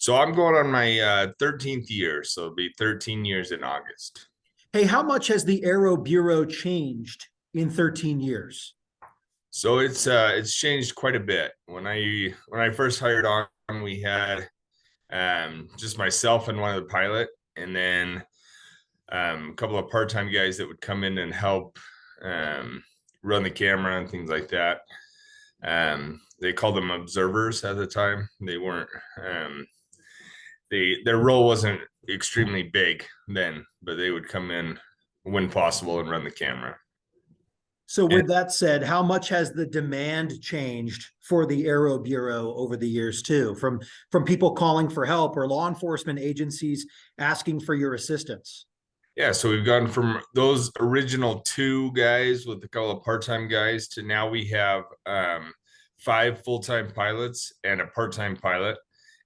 So I'm going on my 13th year, so it'll be 13 years in August. Hey, how much has the Aero Bureau changed in 13 years? So it's changed quite a bit. When I first hired on, we had just myself and one of the pilot, and then a couple of part-time guys that would come in and help um, run the camera and things like that. They called them observers at the time. They weren't their role wasn't extremely big then, but they would come in when possible and run the camera. So, And with that said, how much has the demand changed for the Aero Bureau over the years too? From people calling for help or law enforcement agencies asking for your assistance? yeah, so we've gone from those original two guys with a couple of part-time guys to now we have five full-time pilots and a part-time pilot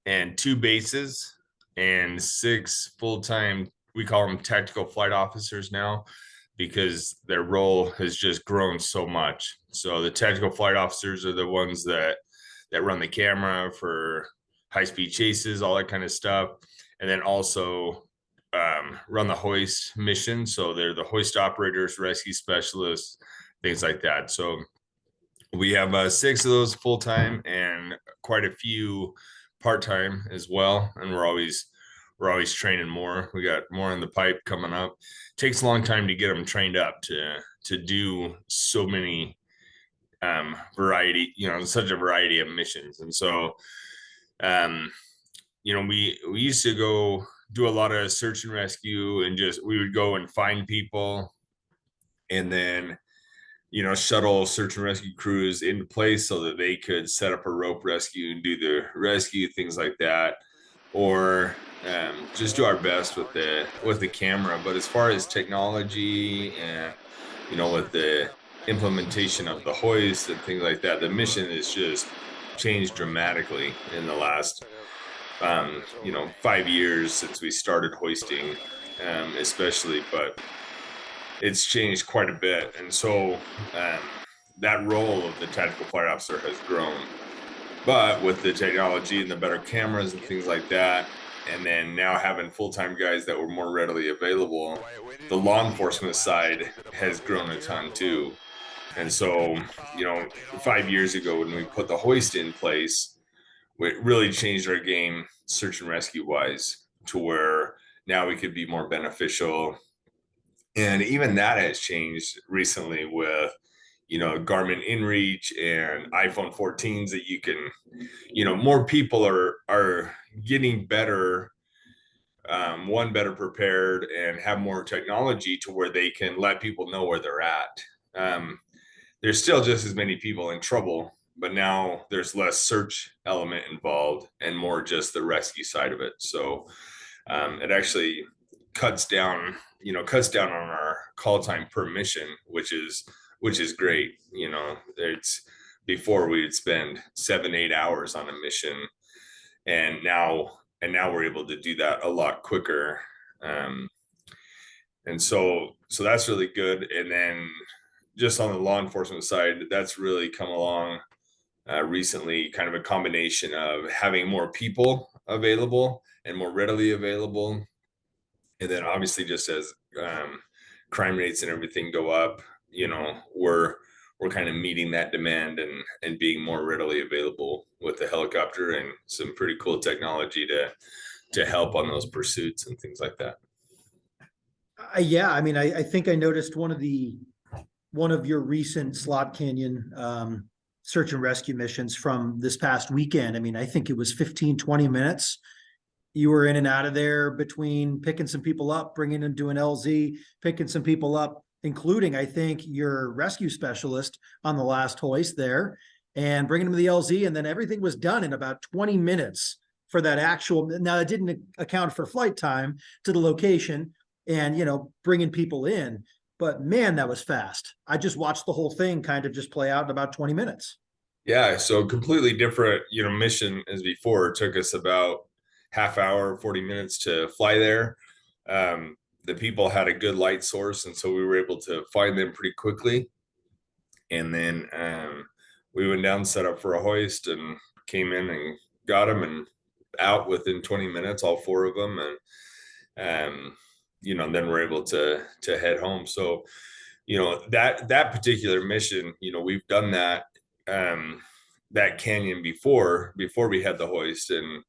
and two bases and six full-time, we call them tactical flight officers now, because their role has just grown so much. So the tactical flight officers are the ones that run the camera for high-speed chases, all that kind of stuff, and then also run the hoist mission. So they're the hoist operators, rescue specialists, things like that. So we have six of those full time and quite a few part time as well. And we're always training more. We got more in the pipe coming up. Takes a long time to get them trained up to do so many variety, such a variety of missions. And so um, we used to go do a lot of search and rescue, and just we would go and find people and then shuttle search and rescue crews into place so that they could set up a rope rescue and do the rescue, things like that, or just do our best with the camera. But as far as technology and with the implementation of the hoist and things like that, the mission has just changed dramatically in the last 5 years since we started hoisting, especially. But it's changed quite a bit, and so um, that role of the tactical flight officer has grown. But with the technology and the better cameras and things like that, and then now having full-time guys that were more readily available, the law enforcement side has grown a ton too. And so, 5 years ago when we put the hoist in place, it really changed our game search and rescue wise to where now we could be more beneficial. And even that has changed recently with Garmin InReach and iPhone 14s that you can, more people are getting better, better prepared and have more technology to where they can let people know where they're at. There's still just as many people in trouble, but now there's less search element involved and more just the rescue side of it. So it actually cuts down on our call time per mission, which is great. It's before we'd spend 7-8 hours on a mission, and now we're able to do that a lot quicker. Um, and so that's really good. And then just on the law enforcement side, that's really come along recently, kind of a combination of having more people available and more readily available. And then obviously just as crime rates and everything go up, we're kind of meeting that demand and being more readily available with the helicopter and some pretty cool technology to help on those pursuits and things like that. Yeah, I mean, I think I noticed one of your recent Slot Canyon search and rescue missions from this past weekend. I mean, I think it was 15-20 minutes. You were in and out of there between picking some people up, bringing them to an LZ, picking some people up, including, I think, your rescue specialist on the last hoist there, and bringing them to the LZ. And then everything was done in about 20 minutes for that actual. Now, it didn't account for flight time to the location and, bringing people in. But man, that was fast. I just watched the whole thing kind of just play out in about 20 minutes. Yeah, so completely different, mission as before. It took us about half hour, 40 minutes to fly there. The people had a good light source, and so we were able to find them pretty quickly. And then we went down, set up for a hoist, and came in and got them. And out within 20 minutes, all four of them, and then we're able to head home. So that particular mission, we've done that canyon before we had the hoist, and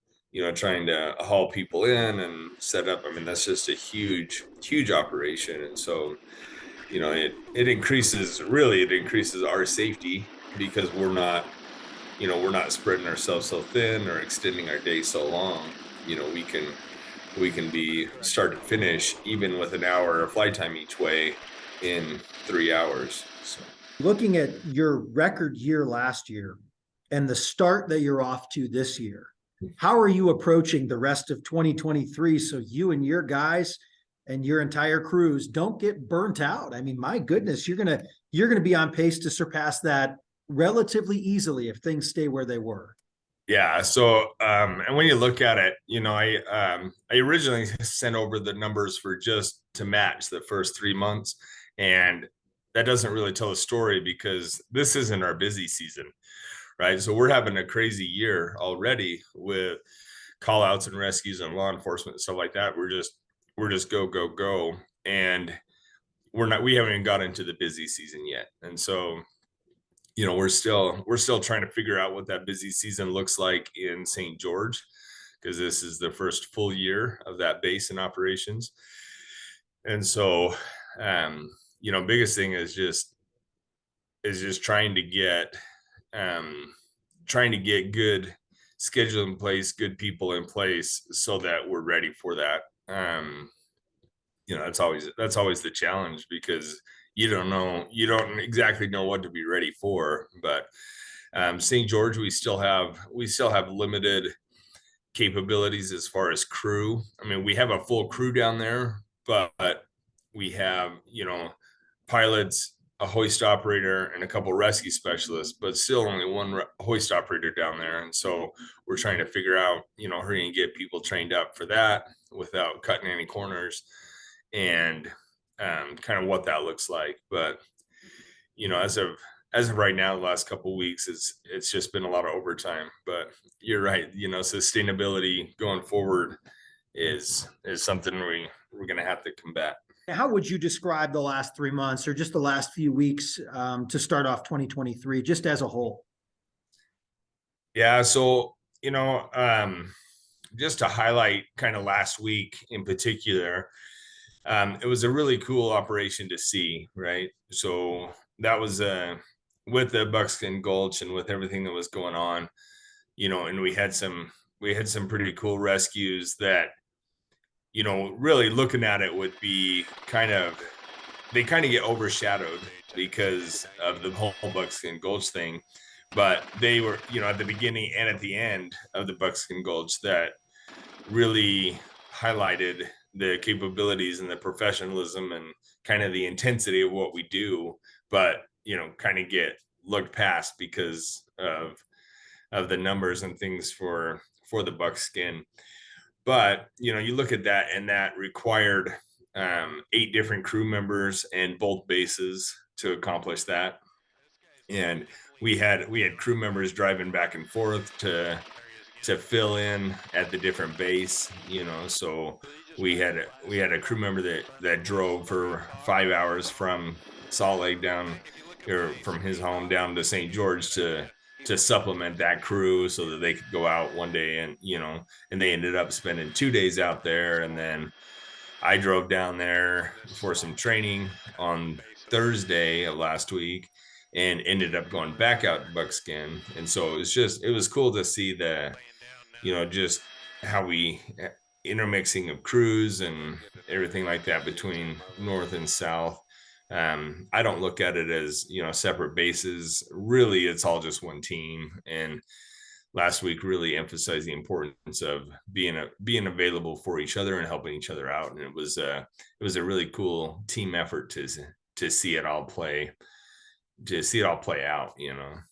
trying to haul people in and set up. I mean, that's just a huge operation. And so it increases our safety, because we're not spreading ourselves so thin or extending our day so long. We can be start to finish, even with an hour of flight time each way, in 3 hours. So Looking at your record year last year and the start that you're off to this year, how are you approaching the rest of 2023 so you and your guys and your entire crews don't get burnt out? I mean, my goodness, you're gonna be on pace to surpass that relatively easily if things stay where they were. yeah. So and when you look at it, I originally sent over the numbers for just to match the first 3 months, and that doesn't really tell a story, because this isn't our busy season, right? So we're having a crazy year already with call outs and rescues and law enforcement and stuff like that. We're just go, go, go. And we haven't even got into the busy season yet. And so, we're still trying to figure out what that busy season looks like in St. George, because this is the first full year of that base in operations. And so, biggest thing is just trying to get good schedule in place, good people in place, so that we're ready for that. That's always the challenge, because you don't exactly know what to be ready for. But St. George, we still have limited capabilities as far as crew. I mean, we have a full crew down there, but we have pilots, a hoist operator, and a couple rescue specialists, but still only one hoist operator down there. And so we're trying to figure out, hurry and get people trained up for that without cutting any corners, and kind of what that looks like. But as of right now, the last couple of weeks, it's just been a lot of overtime. But you're right, sustainability going forward is something we're going to have to combat. How would you describe the last 3 months or just the last few weeks to start off 2023, just as a whole? Yeah, so just to highlight kind of last week in particular, it was a really cool operation to see, right? So that was with the Buckskin Gulch and with everything that was going on, and we had some pretty cool rescues that, really looking at it would be they kind of get overshadowed because of the whole Buckskin Gulch thing. But they were, at the beginning and at the end of the Buckskin Gulch, that really highlighted the capabilities and the professionalism and kind of the intensity of what we do, but kind of get looked past because of the numbers and things for the buckskin. But you look at that, and that required 8 different crew members and both bases to accomplish that. And we had crew members driving back and forth to fill in at the different base. So we had a crew member that drove for 5 hours from Salt Lake down, or from his home down to St. George, to supplement that crew so that they could go out one day. And they ended up spending 2 days out there. And then I drove down there for some training on Thursday of last week, and ended up going back out to Buckskin. And so it was cool to see just how we intermixing of crews and everything like that between North and South. I don't look at it as, separate bases. Really, it's all just one team. And last week really emphasized the importance of being available for each other and helping each other out. And it was a really cool team effort to see it all play out.